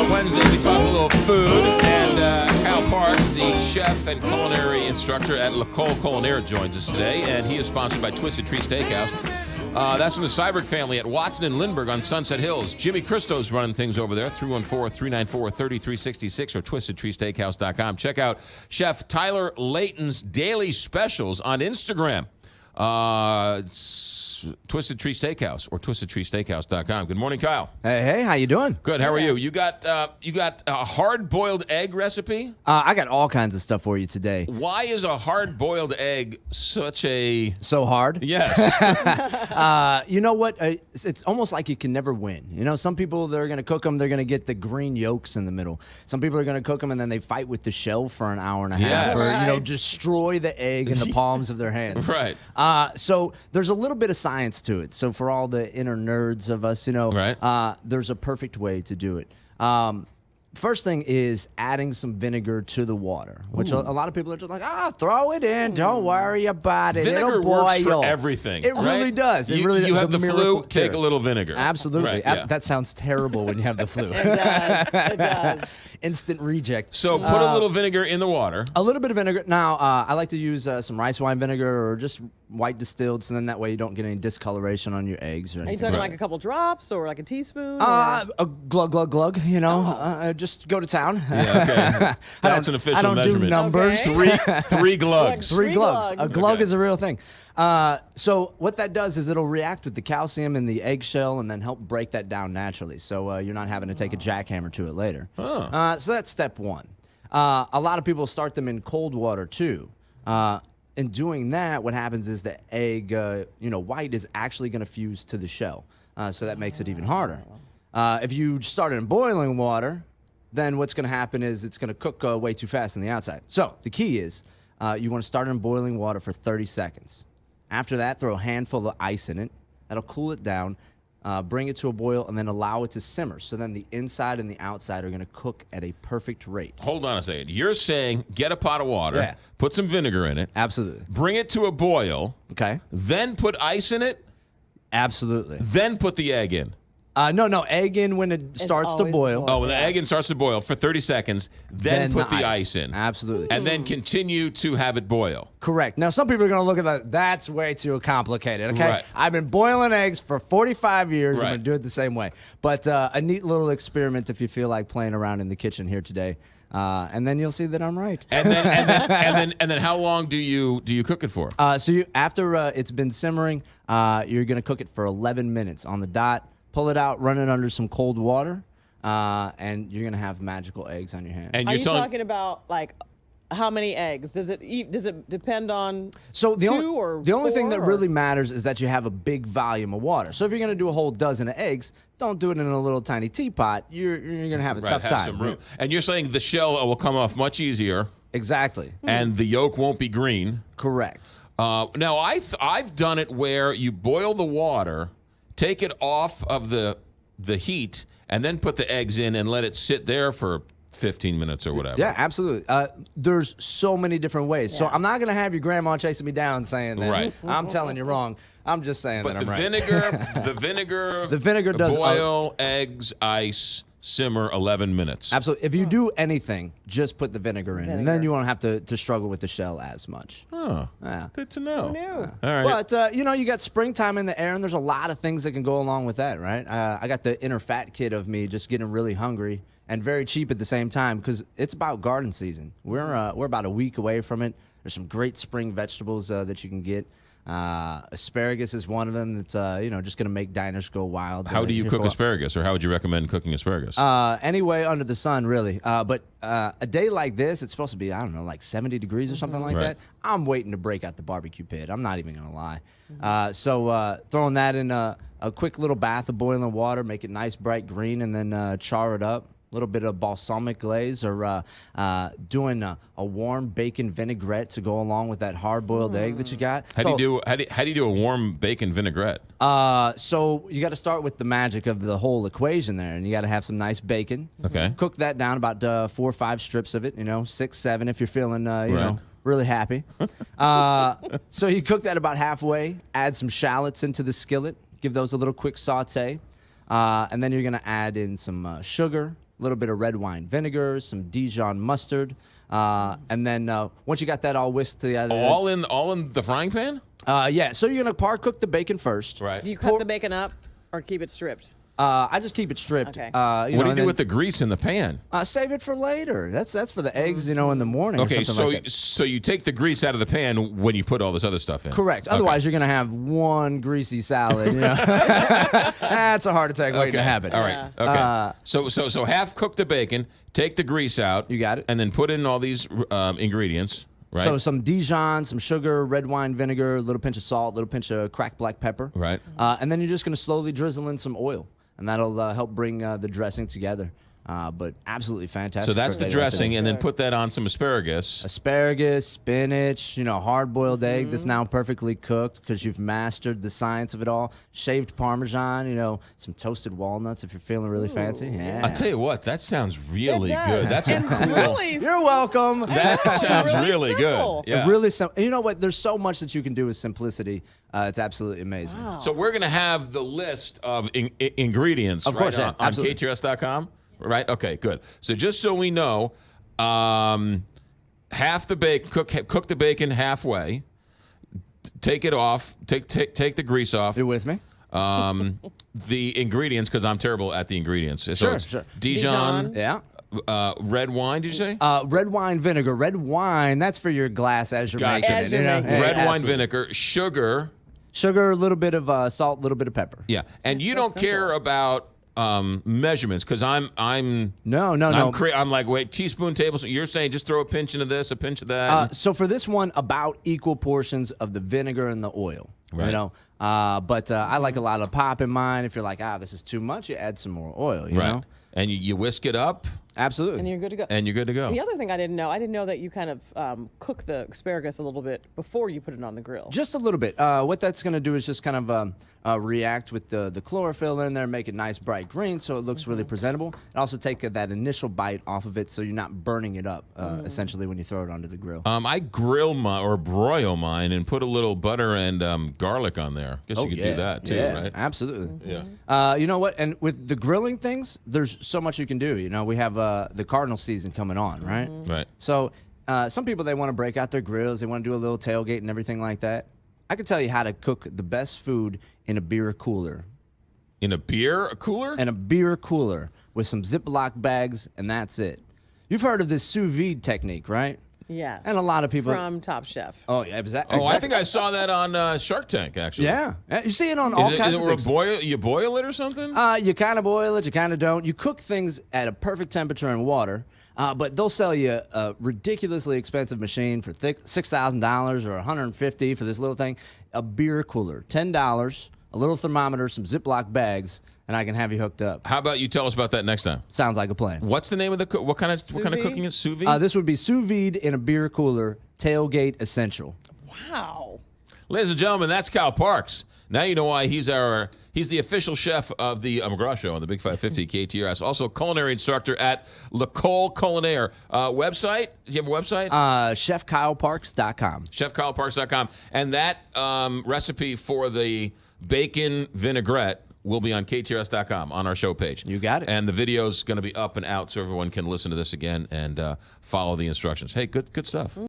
Wednesday, we talk a little food, and Kyle Parks, the chef and culinary instructor at La Cole Culinaire, joins us today, and he is sponsored by Twisted Tree Steakhouse. That's from the Cyberg family at Watson and Lindbergh on Sunset Hills. Jimmy Christo's running things over there, 314-394-3366 or twistedtreesteakhouse.com. Check out Chef Tyler Layton's daily specials on Instagram. Twisted Tree Steakhouse or twistedtreesteakhouse.com. Good morning, Kyle. Hey, how you doing? Good. How are you? You got a hard-boiled egg recipe? I got all kinds of stuff for you today. Why is a hard-boiled egg such a... So hard? Yes. You know what? It's almost like you can never win. You know, some people, they're going to cook them, they're going to get the green yolks in the middle. Some people are going to cook them, and then they fight with the shell for an hour and a half. Yes. Or, you know, destroy the egg in the palms of their hands. Right. So there's a little bit of science to it. So for all the inner nerds of us, you know, right. There's a perfect way to do it. First thing is adding some vinegar to the water, which a lot of people are just like, throw it in. Don't worry about it. Vinegar It'll boil. works for everything. It right? really does. It really you does. have the flu, take a little vinegar. Absolutely. Right, yeah. That sounds terrible when you have the flu. It does. It does. Instant reject. So put a little vinegar in the water. A little bit of vinegar. Now, I like to use some rice wine vinegar or just white distilled, so then that way you don't get any discoloration on your eggs or anything. Are you talking like a couple drops or like a teaspoon? A glug, glug, glug, you know. Just go to town. Yeah, okay. That's an official I don't measurement. do numbers. Okay. Three glugs. Three glugs. A glug Okay. is a real thing. So what that does is it'll react with the calcium in the eggshell and then help break that down naturally. So you're not having to take a jackhammer to it later. Oh. So that's step one. A lot of people start them in cold water too. In doing that, what happens is the egg, white is actually going to fuse to the shell. So that makes it even harder. If you start it in boiling water, then what's going to happen is it's going to cook way too fast on the outside. So the key is you want to start it in boiling water for 30 seconds. After that, throw a handful of ice in it. That'll cool it down, bring it to a boil, and then allow it to simmer. So then the inside and the outside are going to cook at a perfect rate. Hold on a second. You're saying get a pot of water, Yeah. put some vinegar in it, Absolutely. bring it to a boil, Okay? then put ice in it, Absolutely. then put the egg in. No, egg in when it starts to always boil. boiled. Oh, when the egg in starts to boil for 30 seconds, then put the ice in. Absolutely. And then continue to have it boil. Correct. Now, some people are going to look at that. That's way too complicated, okay? Right. I've been boiling eggs for 45 years. Right. I'm going to do it the same way. But a neat little experiment if you feel like playing around in the kitchen here today. And then you'll see that I'm right. And then how long do you cook it for? So after it's been simmering, you're going to cook it for 11 minutes on the dot. Pull it out, run it under some cold water, and you're going to have magical eggs on your hands. And Are you're you telling talking about like how many eggs? Does it depend on So the only thing that four, or- really matters is that you have a big volume of water. So if you're going to do a whole dozen of eggs, don't do it in a little tiny teapot. You're going to have a tough have time. some room. And you're saying the shell will come off much easier, Exactly. and the yolk won't be green. Correct. Now I've done it where you boil the water, take it off of the heat, and then put the eggs in and let it sit there for 15 minutes or whatever. Yeah, absolutely. There's so many different ways. So Yeah. I'm not going to have your grandma chasing me down saying that. Right. I'm telling you wrong. I'm just saying But that I'm the right. the vinegar does boil, eggs, ice, simmer 11 minutes. Absolutely. If you do anything, just put the vinegar in, and then Vinegar. you won't have to struggle with the shell as much. Oh, Yeah. good to know. Who knew? All right. But, you got springtime in the air, and there's a lot of things that can go along with that, right? I got the inner fat kid of me just getting really hungry and very cheap at the same time because it's about garden season. We're about a week away from it. There's some great spring vegetables that you can get. Asparagus is one of them that's, just going to make diners go wild. How do you here cook for- asparagus, or how would you recommend cooking asparagus? Any way under the sun, really. But a day like this, it's supposed to be, I don't know, like 70 degrees or something like Right. that. I'm waiting to break out the barbecue pit. I'm not even going to lie. So throwing that in a quick little bath of boiling water, make it nice, bright green, and then char it up. A little bit of balsamic glaze, or doing a warm bacon vinaigrette to go along with that hard-boiled egg that you got. how do you do a warm bacon vinaigrette? So you got to start with the magic of the whole equation there, and you got to have some nice bacon. Okay. Cook that down about 4 or 5 strips of it. 6, 7 if you're feeling Right. really happy. So you cook that about halfway. Add some shallots into the skillet. Give those a little quick saute, and then you're gonna add in some sugar, little bit of red wine vinegar, some Dijon mustard, and then once you got that all whisked together, All in the frying pan? yeah. So you're gonna par cook the bacon first. Right. Do you cut the bacon up or keep it stripped? I just keep it stripped. Okay. What do you do with the grease in the pan? Save it for later. That's for the eggs, in the morning. Okay, or something so like that. so you take the grease out of the pan when you put all this other stuff in. Correct. Okay. Otherwise, you're gonna have one greasy salad. That's a heart attack waiting to happen. All right. Okay. So half cook the bacon, take the grease out. You got it. And then put in all these ingredients. Right. So some Dijon, some sugar, red wine vinegar, a little pinch of salt, a little pinch of cracked black pepper. Right. And then you're just gonna slowly drizzle in some oil, and that'll help bring the dressing together. But absolutely fantastic. So that's for a the day like dressing, this. and then put that on some asparagus. Asparagus, spinach, hard-boiled egg that's now perfectly cooked because you've mastered the science of it all. Shaved Parmesan, some toasted walnuts if you're feeling really fancy. Yeah. I'll tell you what, that sounds really It does. good. That's a And cool. really, You're welcome. That sounds really simple. good. Yeah. Really simple. You know what? There's so much that you can do with simplicity. It's absolutely amazing. So we're going to have the list of ingredients Of course, yeah, on absolutely. KTRS.com, right? Okay, good. So just so we know, half the bacon, cook the bacon halfway, take it off, take the grease off. You with me? The ingredients, because I'm terrible at the ingredients. So Sure, it's sure. Dijon, Yeah. red wine, did you say? Red wine vinegar. Red wine, that's for your glass as you're Gotcha. making As it. you're making it. Hey, Red wine absolutely. vinegar, sugar. Sugar, a little bit of salt, a little bit of pepper. Yeah, and you so don't care about measurements, because I'm No. I'm like, wait, teaspoon, tablespoon. You're saying just throw a pinch into this, a pinch of that. So for this one, about equal portions of the vinegar and the oil. Right. But I like a lot of pop in mine. If you're like, this is too much, you add some more oil. You know? And you whisk it up, Absolutely. and you're good to go. and you're good to go. The other thing I didn't know that you kind of cook the asparagus a little bit before you put it on the grill. Just a little bit. What that's going to do is just kind of react with the chlorophyll in there, make it nice bright green so it looks really presentable. And also take that initial bite off of it so you're not burning it up, essentially, when you throw it onto the grill. I grill mine or broil mine and put a little butter and garlic on there. Guess you could do that too, yeah, right? Absolutely. Yeah. You know what? And with the grilling things, there's so much you can do. We have the Cardinal season coming on, right? Right. So some people, they want to break out their grills. They want to do a little tailgate and everything like that. I can tell you how to cook the best food in a beer cooler. In a beer cooler? And a beer cooler with some Ziploc bags, and that's it. You've heard of this sous vide technique, right? Yes. And a lot of people. from Top Chef. Oh, yeah, exactly. Oh, I think I saw that on Shark Tank, actually. Yeah. You see it on all kinds of things. You boil it or something? You kind of boil it, you kind of don't. You cook things at a perfect temperature in water, but they'll sell you a ridiculously expensive machine for $6,000 or $150 for this little thing. A beer cooler, $10, a little thermometer, some Ziploc bags, and I can have you hooked up. How about you tell us about that next time? Sounds like a plan. What's the name of the what kind of vide? cooking is sous vide? This would be sous vide in a beer cooler, tailgate essential. Wow. Ladies and gentlemen, that's Cal Parks. Now you know why he's the official chef of the McGraw Show on the Big 550 KTRS. Also culinary instructor at L'Ecole Culinaire. Website? Do you have a website? ChefKyleParks.com. ChefKyleParks.com. And that recipe for the bacon vinaigrette will be on KTRS.com on our show page. You got it. And the video's going to be up and out so everyone can listen to this again and follow the instructions. Hey, good stuff.